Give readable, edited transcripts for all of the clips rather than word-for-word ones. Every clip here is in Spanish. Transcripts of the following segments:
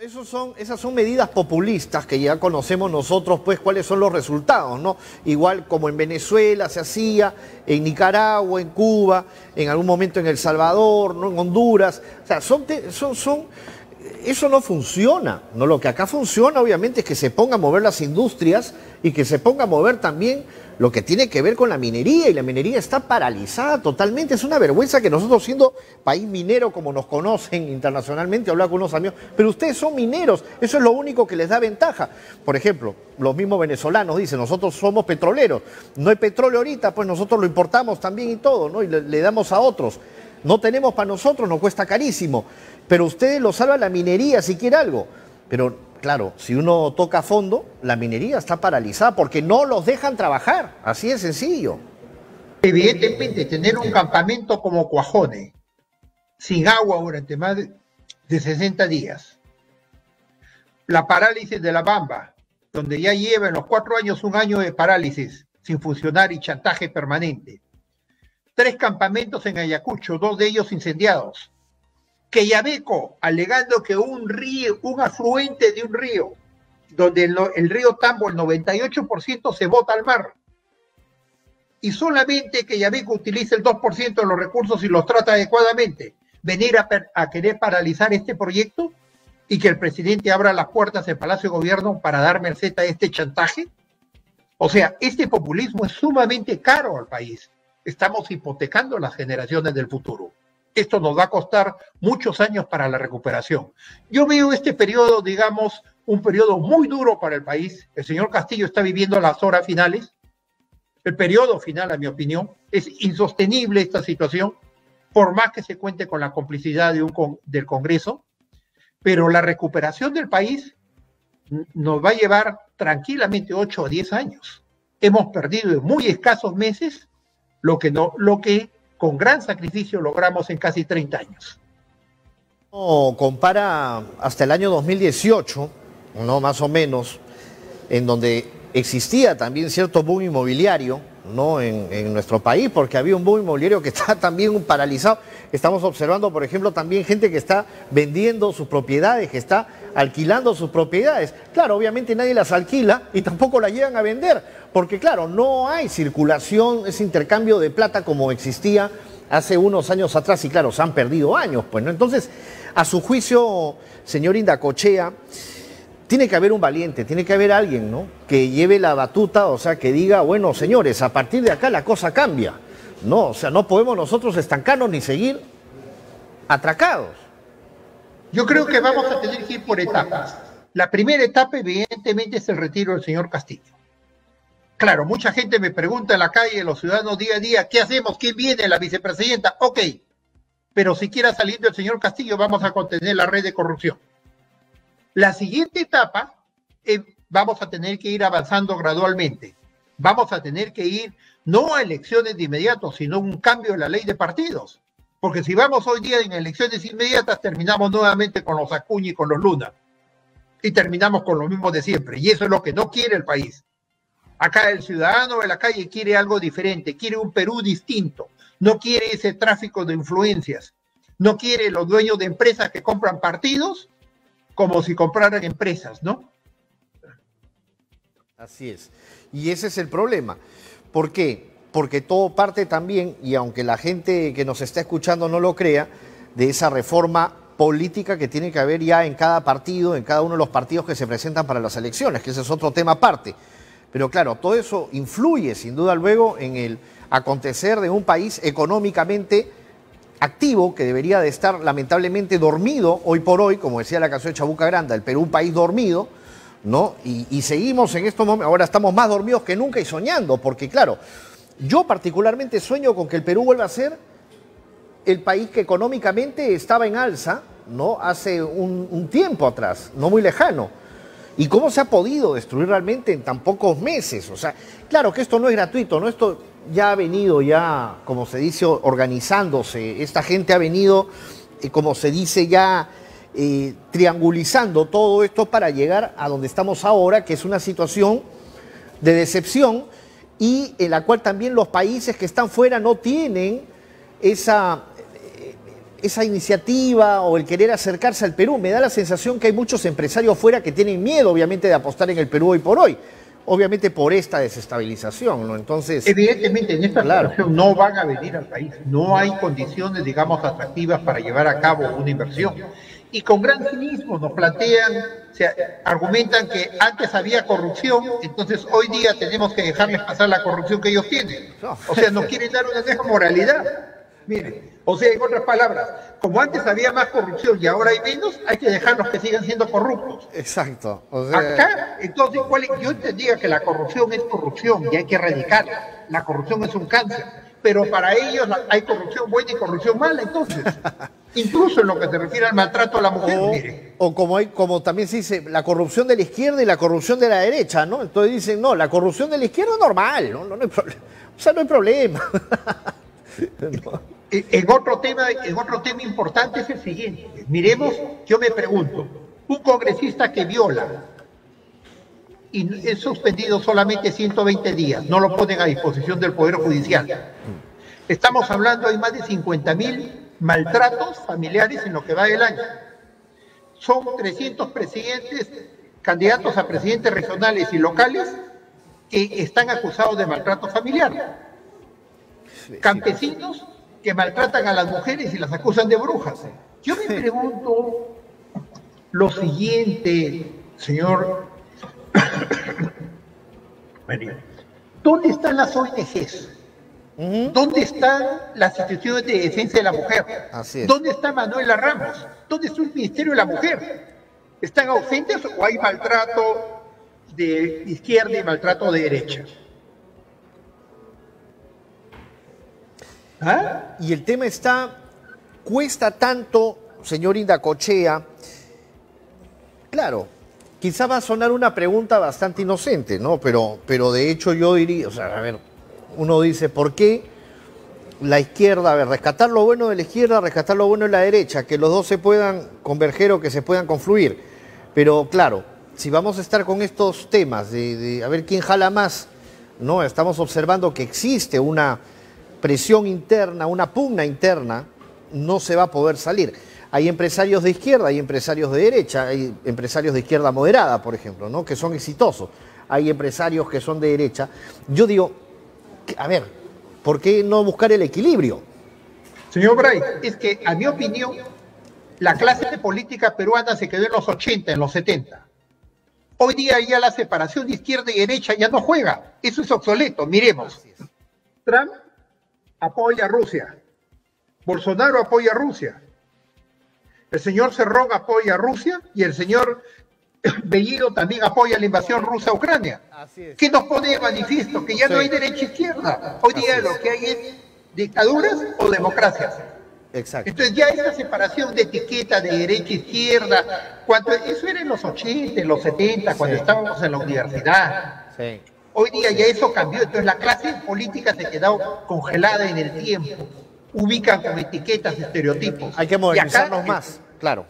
Esas son medidas populistas que ya conocemos nosotros, pues, cuáles son los resultados, ¿no? Igual como en Venezuela se hacía, en Nicaragua, en Cuba, en algún momento en El Salvador, ¿no? En Honduras. O sea, eso no funciona, ¿no? Lo que acá funciona, obviamente, es que se ponga a mover las industrias y que se ponga a mover también lo que tiene que ver con la minería, y la minería está paralizada totalmente. Es una vergüenza que nosotros, siendo país minero como nos conocen internacionalmente, hablar con unos amigos, pero ustedes son mineros, eso es lo único que les da ventaja. Por ejemplo, los mismos venezolanos dicen, nosotros somos petroleros, no hay petróleo ahorita, pues nosotros lo importamos también y todo, ¿no? Y le damos a otros. No tenemos para nosotros, nos cuesta carísimo, pero ustedes lo salvan la minería si quiere algo. Pero claro, si uno toca a fondo, la minería está paralizada porque no los dejan trabajar, así de sencillo. Evidentemente, tener un campamento como Cuajone, sin agua durante más de 60 días, la parálisis de La Bamba, donde ya lleva en los 4 años un año de parálisis sin funcionar y chantaje permanente, 3 campamentos en Ayacucho, 2 de ellos incendiados, Quellaveco, alegando que un afluente de un río, donde el río Tambo, el 98% se bota al mar, y solamente Quellaveco utiliza el 2% de los recursos y los trata adecuadamente, venir a querer paralizar este proyecto y que el presidente abra las puertas del Palacio de Gobierno para dar merced a este chantaje. O sea, este populismo es sumamente caro al país. Estamos hipotecando las generaciones del futuro. Esto nos va a costar muchos años para la recuperación. Yo veo este periodo, digamos, un periodo muy duro para el país. El señor Castillo está viviendo las horas finales. El periodo final, a mi opinión, es insostenible esta situación, por más que se cuente con la complicidad del Congreso, pero la recuperación del país nos va a llevar tranquilamente 8 o 10 años. Hemos perdido en muy escasos meses lo que con gran sacrificio logramos en casi 30 años. Compara hasta el año 2018, ¿no? Más o menos, en donde existía también cierto boom inmobiliario, ¿no? En nuestro país, porque había un boom inmobiliario que está también paralizado. Estamos observando, por ejemplo, también gente que está vendiendo sus propiedades, que está alquilando sus propiedades. Claro, obviamente nadie las alquila y tampoco las llegan a vender, porque claro, no hay circulación, ese intercambio de plata como existía hace unos años atrás, y claro, se han perdido años, pues, ¿no? Entonces, a su juicio, señor Indacochea, tiene que haber un valiente, tiene que haber alguien, ¿no?, que lleve la batuta, o sea, que diga, bueno, señores, a partir de acá la cosa cambia, ¿no? O sea, no podemos nosotros estancarnos ni seguir atracados. Yo creo que vamos a tener que ir por etapas. La primera etapa, evidentemente, es el retiro del señor Castillo. Claro, mucha gente me pregunta en la calle, los ciudadanos día a día, ¿qué hacemos? ¿Quién viene? La vicepresidenta. Ok, pero si quiera salir del señor Castillo, vamos a contener la red de corrupción. La siguiente etapa, vamos a tener que ir avanzando gradualmente. Vamos a tener que ir no a elecciones de inmediato, sino un cambio en la ley de partidos. Porque si vamos hoy día en elecciones inmediatas, terminamos nuevamente con los Acuña y con los Luna. Y terminamos con lo mismo de siempre. Y eso es lo que no quiere el país. Acá el ciudadano de la calle quiere algo diferente, quiere un Perú distinto. No quiere ese tráfico de influencias. No quiere los dueños de empresas que compran partidos como si compraran empresas, ¿no? Así es. Y ese es el problema. ¿Por qué? Porque todo parte también, y aunque la gente que nos está escuchando no lo crea, de esa reforma política que tiene que haber ya en cada partido, en cada uno de los partidos que se presentan para las elecciones, que ese es otro tema aparte. Pero claro, todo eso influye sin duda luego en el acontecer de un país económicamente activo, que debería de estar lamentablemente dormido hoy por hoy, como decía la canción de Chabuca Granda, el Perú un país dormido, ¿no? Y seguimos en estos momentos, ahora estamos más dormidos que nunca y soñando, porque claro, yo particularmente sueño con que el Perú vuelva a ser el país que económicamente estaba en alza, ¿no?, hace un tiempo atrás, no muy lejano. ¿Y cómo se ha podido destruir realmente en tan pocos meses? O sea, claro que esto no es gratuito, ¿no? Esto ya ha venido, como se dice, organizándose. Esta gente ha venido, como se dice, ya triangulizando todo esto para llegar a donde estamos ahora, que es una situación de decepción y en la cual también los países que están fuera no tienen esa esa iniciativa o el querer acercarse al Perú. Me da la sensación que hay muchos empresarios fuera que tienen miedo, obviamente, de apostar en el Perú hoy por hoy. Obviamente por esta desestabilización, ¿no? Entonces, evidentemente en esta situación no van a venir al país, no hay condiciones, digamos, atractivas para llevar a cabo una inversión. Y con gran cinismo nos plantean, o sea, argumentan que antes había corrupción, entonces hoy día tenemos que dejarles pasar la corrupción que ellos tienen. O sea, nos quieren dar una vieja moralidad. Miren, o sea, en otras palabras, como antes había más corrupción y ahora hay menos, hay que dejarlos que sigan siendo corruptos. Exacto. O sea, acá, entonces, yo entendía que la corrupción es corrupción y hay que erradicarla. La corrupción es un cáncer, pero para ellos hay corrupción buena y corrupción mala, entonces. Incluso en lo que se refiere al maltrato a la mujer, mire. O como también se dice, la corrupción de la izquierda y la corrupción de la derecha, ¿no? Entonces dicen, no, la corrupción de la izquierda es normal, no hay problema. O sea, no hay problema. No. En otro tema importante es el siguiente. Miremos, yo me pregunto, un congresista que viola y es suspendido solamente 120 días, no lo ponen a disposición del Poder Judicial. Estamos hablando de más de 50.000 maltratos familiares en lo que va del año. Son 300 presidentes, candidatos a presidentes regionales y locales que están acusados de maltrato familiar. Campesinos que maltratan a las mujeres y las acusan de brujas. Yo me pregunto lo siguiente, señor. ¿Dónde están las ONGs? ¿Dónde están las instituciones de defensa de la mujer? Así es. ¿Dónde está Manuela Ramos? ¿Dónde está el Ministerio de la Mujer? ¿Están ausentes o hay maltrato de izquierda y maltrato de derecha? ¿Ah? Y el tema está, cuesta tanto, señor Indacochea, claro, quizá va a sonar una pregunta bastante inocente, ¿no? Pero de hecho yo diría, o sea, a ver, uno dice, ¿por qué la izquierda, a ver, rescatar lo bueno de la izquierda, rescatar lo bueno de la derecha, que los dos se puedan converger o que se puedan confluir? Pero claro, si vamos a estar con estos temas de a ver quién jala más, ¿no? Estamos observando que existe una presión interna, una pugna interna, no se va a poder salir. Hay empresarios de izquierda, hay empresarios de derecha, hay empresarios de izquierda moderada, por ejemplo, ¿no? Que son exitosos. Hay empresarios que son de derecha. Yo digo, a ver, ¿por qué no buscar el equilibrio? Señor Bray, es que a mi opinión, la clase política peruana se quedó en los 80, en los 70. Hoy día ya la separación de izquierda y derecha ya no juega. Eso es obsoleto. Miremos. Trump apoya a Rusia. Bolsonaro apoya a Rusia. El señor Cerrón apoya a Rusia y el señor Bellido también apoya la invasión rusa a Ucrania. ¿Qué nos pone de manifiesto? Que ya no hay derecha e izquierda. Hoy día lo que hay es dictaduras o democracias. Exacto. Entonces ya esa separación de etiqueta de derecha e izquierda, eso era en los 80, en los 70, cuando estábamos en la universidad. Sí. Hoy día ya eso cambió, entonces la clase política se quedó congelada en el tiempo. Ubican como etiquetas, estereotipos. Hay que modernizarnos más, claro.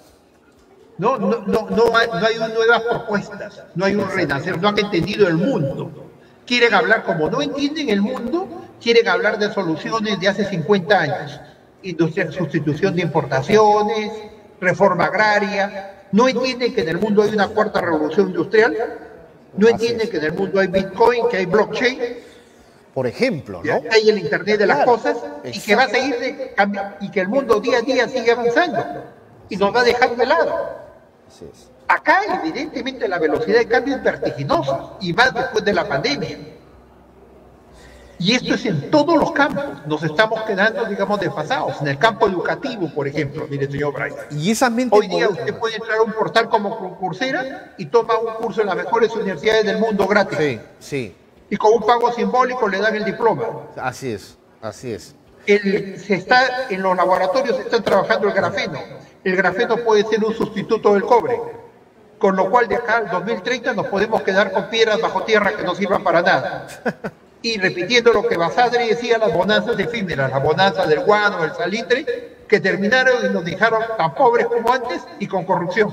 No hay nuevas propuestas, no hay un renacer, no han entendido el mundo. Quieren hablar, como no entienden el mundo, quieren hablar de soluciones de hace 50 años. Sustitución de importaciones, reforma agraria. No entienden que en el mundo hay una cuarta revolución industrial. No entienden que en el mundo hay Bitcoin, que hay blockchain. Por ejemplo, ¿no? Que hay el Internet de las cosas. Exacto. Y que va a seguir y que el mundo día a día sigue avanzando. Y nos va a dejar de lado. Así es. Acá, evidentemente, la velocidad de cambio es vertiginosa, y más después de la pandemia. Y esto es en todos los campos. Nos estamos quedando, digamos, desfasados. En el campo educativo, por ejemplo, mire, señor Bray. Y esas mentes Hoy día usted puede entrar a un portal como Coursera y toma un curso en las mejores universidades del mundo gratis. Sí, sí. Y con un pago simbólico le dan el diploma. Así es, así es. En los laboratorios se está trabajando el grafeno. El grafeno puede ser un sustituto del cobre. Con lo cual de acá al 2030 nos podemos quedar con piedras bajo tierra que no sirvan para nada. Y repitiendo lo que Basadre decía, las bonanzas efímeras, las bonanzas del guano, del salitre, que terminaron y nos dejaron tan pobres como antes y con corrupción.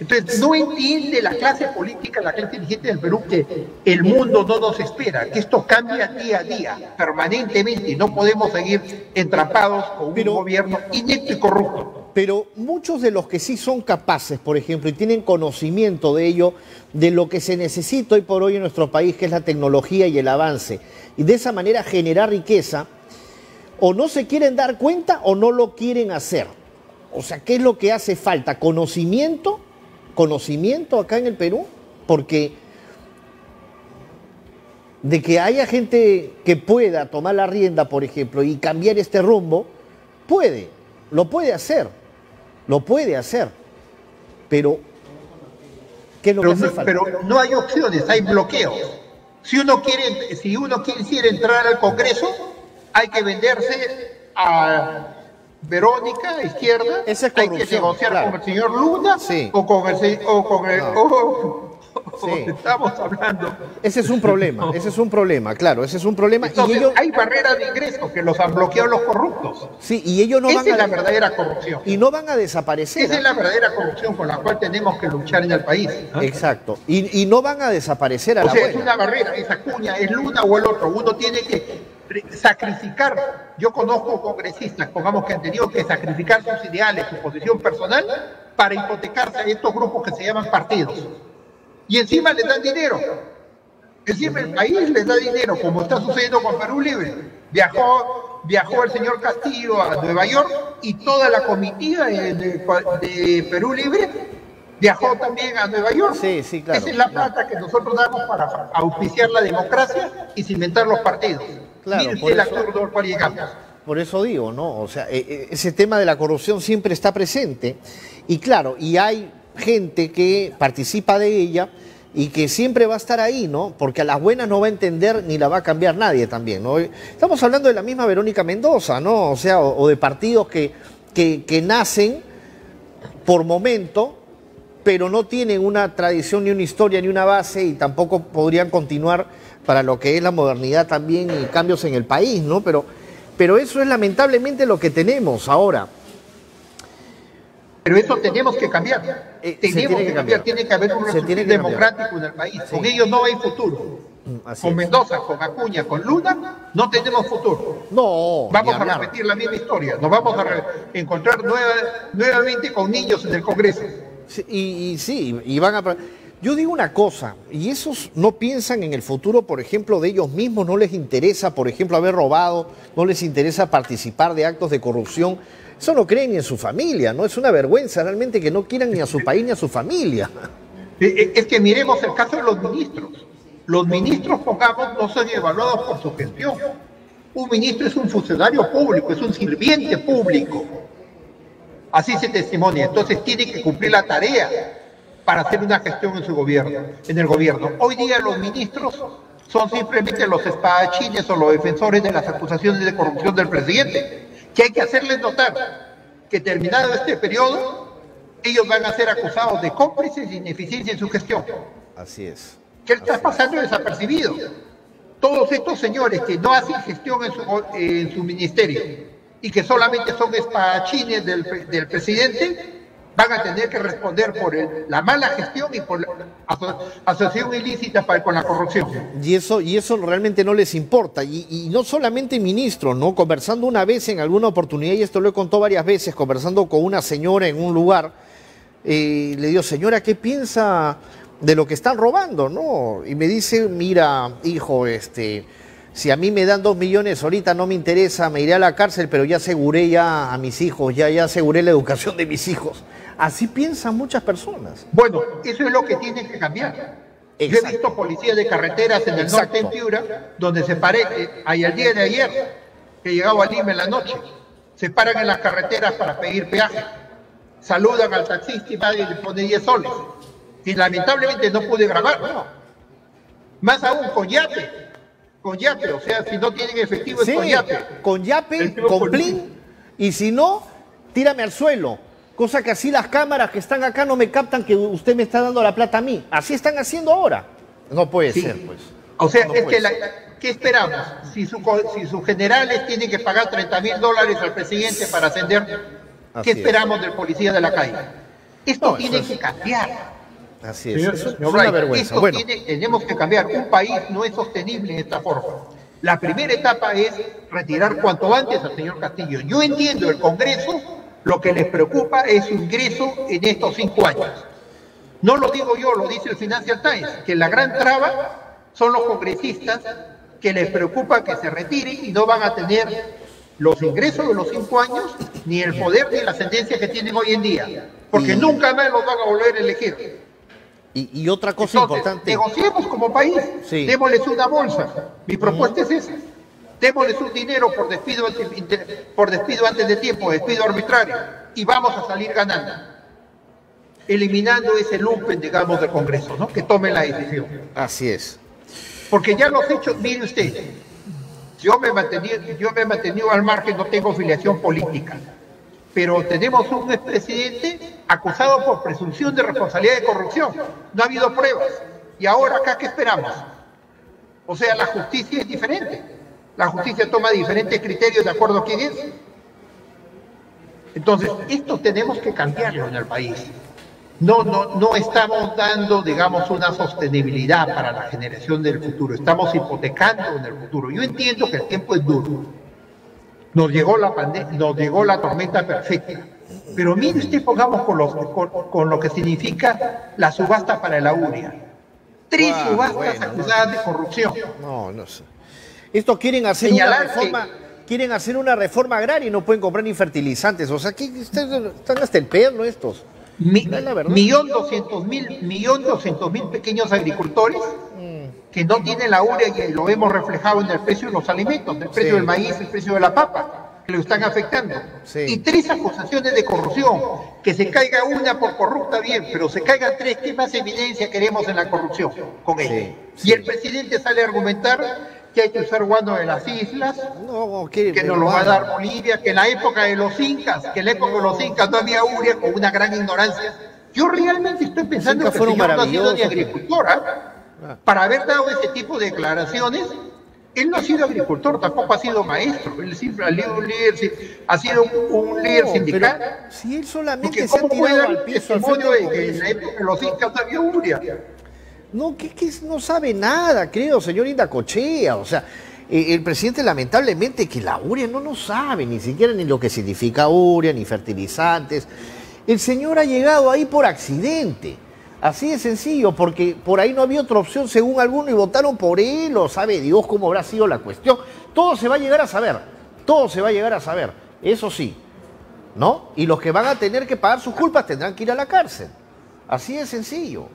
Entonces, no entiende la clase política, la clase dirigente del Perú, que el mundo no nos espera, que esto cambia día a día, permanentemente, y no podemos seguir entrampados con un gobierno inepto y corrupto. Pero muchos de los que sí son capaces, por ejemplo, y tienen conocimiento de ello, de lo que se necesita hoy por hoy en nuestro país, que es la tecnología y el avance, y de esa manera generar riqueza, o no se quieren dar cuenta o no lo quieren hacer. O sea, ¿qué es lo que hace falta? ¿Conocimiento acá en el Perú? Porque de que haya gente que pueda tomar la rienda, por ejemplo, y cambiar este rumbo, lo puede hacer, pero ¿qué es lo que hace falta? Pero no hay opciones, hay bloqueos. Si uno quisiera entrar al Congreso, hay que venderse a Verónica, a izquierda, hay que negociar con el señor Luna, sí, o con estamos hablando. Ese es un problema, claro, ese es un problema. Entonces, hay barreras de ingreso que los han bloqueado los corruptos. Sí, y ellos no Esa es la verdadera corrupción. Y no van a desaparecer. Esa es la verdadera corrupción con la cual tenemos que luchar en el país. Exacto. Y no van a desaparecer a la buena. Es una barrera, esa cuña, es Luna o el otro. Uno tiene que sacrificar. Yo conozco congresistas, pongamos, que han tenido que sacrificar sus ideales, su posición personal, para hipotecarse a estos grupos que se llaman partidos. Y encima les dan dinero. Encima el país les da dinero, como está sucediendo con Perú Libre. Viajó el señor Castillo a Nueva York y toda la comitiva de Perú Libre viajó también a Nueva York. Sí, sí, claro. Esa es la plata que nosotros damos para auspiciar la democracia y cimentar los partidos. Claro, Mire usted el actor del cual llegamos. Por eso digo, ¿no? O sea, ese tema de la corrupción siempre está presente. Y claro, y hay gente que participa de ella y que siempre va a estar ahí, ¿no? Porque a las buenas no va a entender ni la va a cambiar nadie también, ¿no? Estamos hablando de la misma Verónica Mendoza, ¿no? O sea, o de partidos que nacen por momento, pero no tienen una tradición, ni una historia, ni una base, y tampoco podrían continuar para lo que es la modernidad también y cambios en el país, ¿no? Pero eso es lamentablemente lo que tenemos ahora. Pero eso tenemos que cambiar. Tenemos que cambiar. Tiene que haber un resultado democrático en el país. Sí. Con ellos no hay futuro. Con Mendoza, con Acuña, con Luna, no tenemos futuro. No. Vamos a repetir la misma historia. Nos vamos a encontrar nuevamente con niños en el Congreso. Sí, y van a... Yo digo una cosa, y esos no piensan en el futuro, por ejemplo, de ellos mismos, no les interesa, por ejemplo, haber robado, no les interesa participar de actos de corrupción. Eso no creen ni en su familia, ¿no? Es una vergüenza realmente que no quieran ni a su país ni a su familia. Es que miremos el caso de los ministros. Los ministros, pongamos, no son evaluados por su gestión. Un ministro es un funcionario público, es un sirviente público. Así se testimonia. Entonces tiene que cumplir la tarea para hacer una gestión en su gobierno, en el gobierno. Hoy día los ministros son simplemente los espadachines o los defensores de las acusaciones de corrupción del presidente, que hay que hacerles notar que terminado este periodo, ellos van a ser acusados de cómplices e ineficiencia en su gestión. Así es. ¿Qué está pasando desapercibido? Todos estos señores que no hacen gestión en su ministerio y que solamente son espadachines del presidente, van a tener que responder por la mala gestión y por la asociación ilícita con la corrupción. Y eso realmente no les importa. Y no solamente ministros, ¿no? Conversando una vez en alguna oportunidad, y esto lo he contado varias veces, conversando con una señora en un lugar, le digo, señora, ¿qué piensa de lo que están robando, no? Y me dice, mira, hijo, si a mí me dan 2 millones ahorita no me interesa, me iré a la cárcel, pero ya aseguré ya a mis hijos, ya aseguré la educación de mis hijos. Así piensan muchas personas. Bueno, eso es lo que tiene que cambiar. Exacto. Yo he visto policías de carreteras en el norte, en Piura, donde se ahí el día de ayer, que llegaba a Lima en la noche, se paran en las carreteras para pedir peaje, saludan al taxista y nadie le pone 10 soles. Y lamentablemente no pude grabar, ¿no? Más aún con yape, o sea, si no tienen efectivo es con yape. Con yape, con plin, y si no, tírame al suelo. Cosa que así las cámaras que están acá no me captan que usted me está dando la plata a mí. Así están haciendo ahora. No puede ser, pues. O sea, no es que ¿qué esperamos? Si sus generales tienen que pagar $30.000 al presidente para ascender, ¿qué esperamos del policía de la calle? Esto No, tiene que cambiar. Así es, Señor, es señor una Brian, vergüenza. esto Bueno, tenemos que cambiar. Un país no es sostenible en esta forma. La primera etapa es retirar cuanto antes al señor Castillo. Yo entiendo el Congreso, lo que les preocupa es su ingreso en estos 5 años. No lo digo yo, lo dice el Financial Times, que la gran traba son los congresistas que les preocupa que se retire y no van a tener los ingresos de los 5 años, ni el poder ni la ascendencia que tienen hoy en día, porque nunca más los van a volver a elegir. y otra cosa Entonces, importante. negociemos como país, Sí. démosles una bolsa. Mi propuesta es esa. Démosles un dinero por despido antes de tiempo, despido arbitrario, y vamos a salir ganando, eliminando ese lumpen, digamos, del Congreso, ¿no? Que tome la decisión. Así es. Porque ya los hechos, mire usted, yo me he mantenido al margen, no tengo filiación política, pero tenemos un expresidente acusado por presunción de responsabilidad de corrupción. No ha habido pruebas. Y ahora acá, ¿qué esperamos? O sea, la justicia es diferente. La justicia toma diferentes criterios de acuerdo a quién es. Entonces, esto tenemos que cambiarlo en el país. No estamos dando, digamos, una sostenibilidad para la generación del futuro. Estamos hipotecando en el futuro. Yo entiendo que el tiempo es duro. Nos llegó la pandemia, nos llegó la tormenta perfecta. Pero mire usted, pongamos con lo que significa la subasta para la URIA. 3 subastas acusadas de corrupción. No sé. Esto quieren hacer Señalar una reforma, quieren hacer una reforma agraria y no pueden comprar ni fertilizantes. O sea, que están hasta el perno estos. La verdad. 1.200.000 pequeños agricultores que no tienen la urea, y lo hemos reflejado en el precio de los alimentos, el precio del maíz, el precio de la papa, que lo están afectando. Sí. Y 3 acusaciones de corrupción. Que se caiga una por corrupta, bien, pero se caigan 3, ¿qué más evidencia queremos en la corrupción con ella? Sí. Y el presidente sale a argumentar que hay que usar guano de las islas, que nos lo va a dar Bolivia, que en la época de los incas, no había urea, con una gran ignorancia. Yo realmente estoy pensando que el señor no ha sido ni agricultor, para haber dado ese tipo de declaraciones. Él no ha sido agricultor, tampoco ha sido maestro, él siempre ha sido un líder sindical. Pero si él solamente Porque se ha ¿cómo puede tirado dar al piso al frente testimonio del de que en la Congreso? época de los incas no había urea? No, que no sabe nada, creo, señor Indacochea. O sea, el presidente lamentablemente que la urea no sabe ni siquiera ni lo que significa urea, ni fertilizantes. El señor ha llegado ahí por accidente. Así de sencillo, porque por ahí no había otra opción según alguno y votaron por él, o sabe Dios cómo habrá sido la cuestión. Todo se va a llegar a saber, eso sí, ¿no? Y los que van a tener que pagar sus culpas tendrán que ir a la cárcel. Así de sencillo.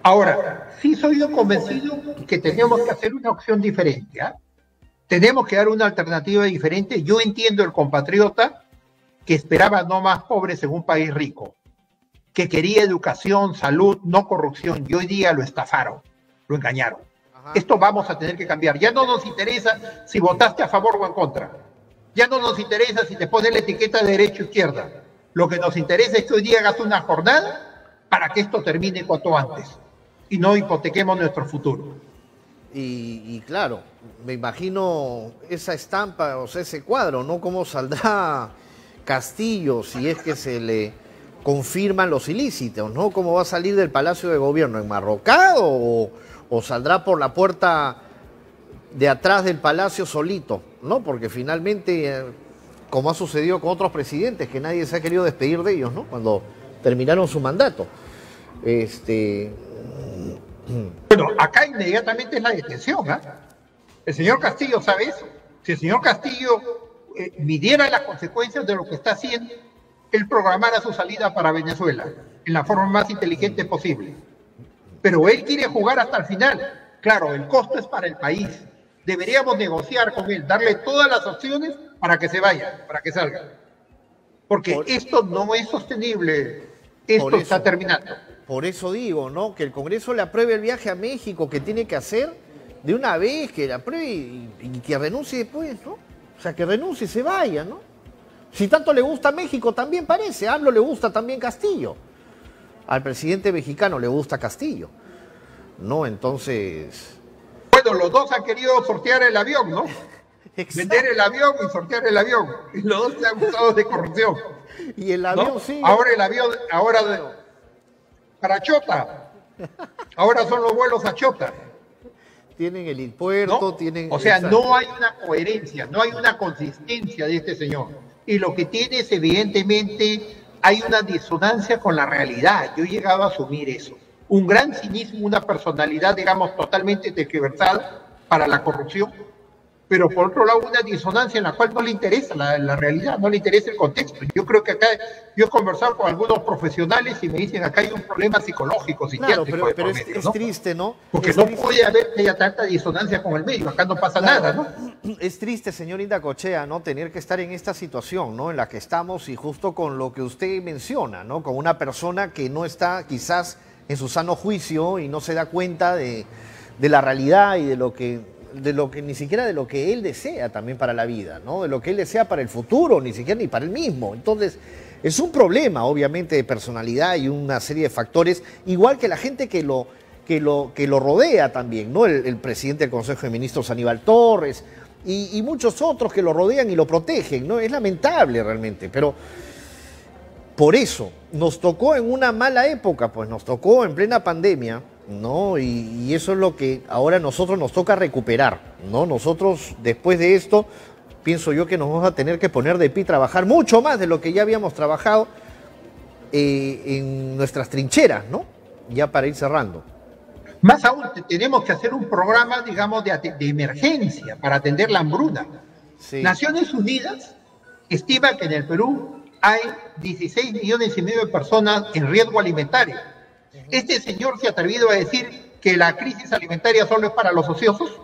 Ahora, sí soy yo convencido que tenemos que hacer una opción diferente. Tenemos que dar una alternativa diferente. Yo entiendo el compatriota que esperaba no más pobres en un país rico, que quería educación, salud, no corrupción, y hoy día lo estafaron, lo engañaron. Ajá. Esto vamos a tener que cambiar. Ya no nos interesa si votaste a favor o en contra. Ya no nos interesa si te pones la etiqueta de derecha o izquierda. Lo que nos interesa es que hoy día hagas una jornada para que esto termine cuanto antes y no hipotequemos nuestro futuro. Y claro, me imagino esa estampa, o sea, ese cuadro, ¿no? ¿Cómo saldrá Castillo si es que se le confirman los ilícitos, ¿no? ¿Cómo va a salir del Palacio de Gobierno? ¿Enmarrocado o saldrá por la puerta de atrás del Palacio solito, ¿no? Porque finalmente, como ha sucedido con otros presidentes, que nadie se ha querido despedir de ellos, ¿no? Cuando terminaron su mandato. Bueno, acá inmediatamente es la detención, El señor Castillo sabe eso. Si el señor Castillo midiera las consecuencias de lo que está haciendo, él programara su salida para Venezuela en la forma más inteligente posible. Pero él quiere jugar hasta el final. Claro, el costo es para el país. Deberíamos negociar con él, darle todas las opciones para que se vaya, para que salga. Porque esto no es sostenible. Esto está terminando. Por eso digo, ¿no? Que el Congreso le apruebe el viaje a México que tiene que hacer de una vez, que le apruebe y que renuncie después, ¿no? O sea, que renuncie y se vaya, ¿no? Si tanto le gusta México, también parece. A AMLO le gusta también Castillo. Al presidente mexicano le gusta Castillo. ¿No? Entonces... Bueno, los dos han querido sortear el avión, ¿no? Vender el avión y sortear el avión. Y los dos están acusados de corrupción. Y el avión ¿no? sí. Ahora el avión, para Chota. Ahora son los vuelos a Chota. Tienen el puerto, ¿no? tienen... O sea, exacto. no hay una coherencia, no hay una consistencia de este señor. Y lo que tiene es, evidentemente, hay una disonancia con la realidad. Yo he llegado a asumir eso. Un gran cinismo, una personalidad, digamos, totalmente tergiversada para la corrupción, pero por otro lado una disonancia en la cual no le interesa la realidad, no le interesa el contexto. Yo creo que acá, yo he conversado con algunos profesionales y me dicen acá hay un problema psicológico, Claro, psiquiátrico. pero medio, es ¿no? triste, ¿no? Porque Es no triste. puede haber que haya tanta disonancia con el medio, acá no pasa nada, ¿no? Es triste, señor Indacochea, ¿no? Tener que estar en esta situación, ¿no? En la que estamos y justo con lo que usted menciona, ¿no? Con una persona que no está quizás en su sano juicio y no se da cuenta de la realidad y de lo que ni siquiera de lo que él desea también para la vida, ¿no? De lo que él desea para el futuro, ni siquiera ni para él mismo. Entonces, es un problema, obviamente, de personalidad y una serie de factores, igual que la gente que lo rodea también, ¿no? El presidente del Consejo de Ministros, Aníbal Torres, y muchos otros que lo rodean y lo protegen, ¿no? Es lamentable realmente, pero por eso nos tocó en una mala época, pues nos tocó en plena pandemia, ¿no? Y eso es lo que ahora a nosotros nos toca recuperar, ¿no? Nosotros, después de esto, pienso yo que nos vamos a tener que poner de pie y trabajar mucho más de lo que ya habíamos trabajado en nuestras trincheras, ¿no? Ya para ir cerrando. Más aún, tenemos que hacer un programa, digamos, de emergencia para atender la hambruna. Sí. Naciones Unidas estima que en el Perú hay 16 millones y medio de personas en riesgo alimentario. Este señor se ha atrevido a decir que la crisis alimentaria solo es para los ociosos.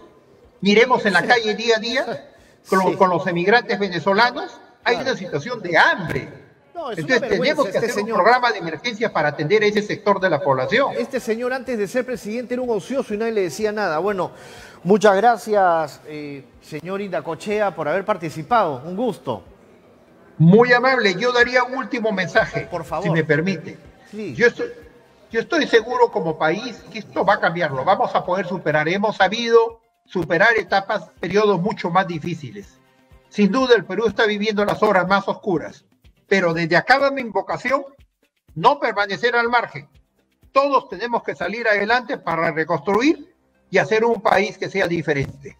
Miremos en la calle día a día con los emigrantes venezolanos, hay una situación de hambre. No, es entonces tenemos que hacer un programa de emergencia para atender a ese sector de la población. Este señor antes de ser presidente era un ocioso y nadie le decía nada. Bueno, muchas gracias, señor Indacochea, por haber participado. Un gusto. Muy amable. Yo daría un último mensaje, por favor, si me permite. Sí. Yo estoy seguro como país que esto va a cambiar, lo vamos a poder superar. Hemos sabido superar etapas, periodos mucho más difíciles. Sin duda el Perú está viviendo las horas más oscuras, pero desde acá va mi invocación, no permanecer al margen. Todos tenemos que salir adelante para reconstruir y hacer un país que sea diferente.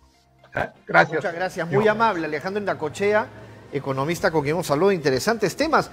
Gracias. Muchas gracias, muy amable Alejandro Indacochea, economista con quien hemos hablado de interesantes temas.